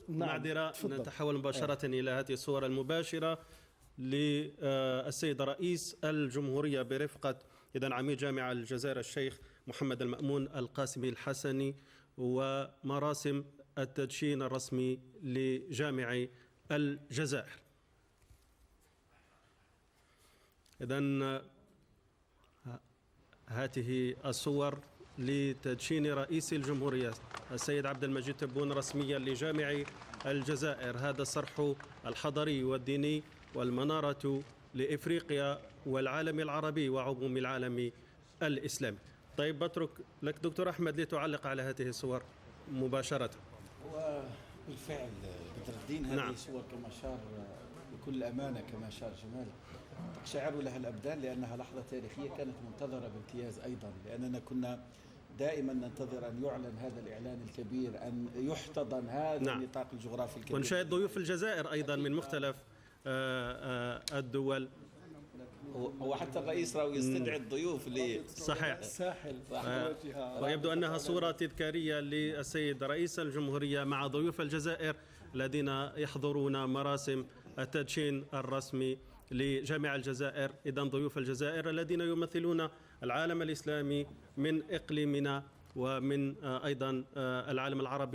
معذرة، نتحول مباشرة إلى هذه الصور المباشرة للسيد رئيس الجمهورية برفقة عميد جامعة الجزائر الشيخ محمد المأمون القاسمي الحسني ومراسم التدشين الرسمي لجامع الجزائر. إذن هذه الصور لتدشين رئيس الجمهورية السيد عبد المجيد تبون رسميا لجامع الجزائر. هذا الصرح الحضاري والديني والمنارة لإفريقيا والعالم العربي وعموم العالم الإسلامي. طيب، بترك لك دكتور أحمد لتعلق على هذه الصور مباشرة. وبالفعل بدر الدين هذه الصور كما أشار بكل أمانة، كما أشار جمال، تقشعر لها الأبدان لأنها لحظة تاريخية كانت منتظرة بامتياز أيضا، لأننا كنا دائما ننتظر أن يعلن هذا الإعلان الكبير، أن يحتضن هذا النطاق الجغرافي الكبير، ونشاهد ضيوف الجزائر أيضا من مختلف الدول. وحتى الرئيس راهو يستدعي الضيوف صحيح الساحل، ويبدو أنها صورة تذكارية للسيد رئيس الجمهورية مع ضيوف الجزائر الذين يحضرون مراسم التدشين الرسمي لجامع الجزائر. إذن ضيوف الجزائر الذين يمثلون العالم الإسلامي من إقليمنا ومن أيضا العالم العربي.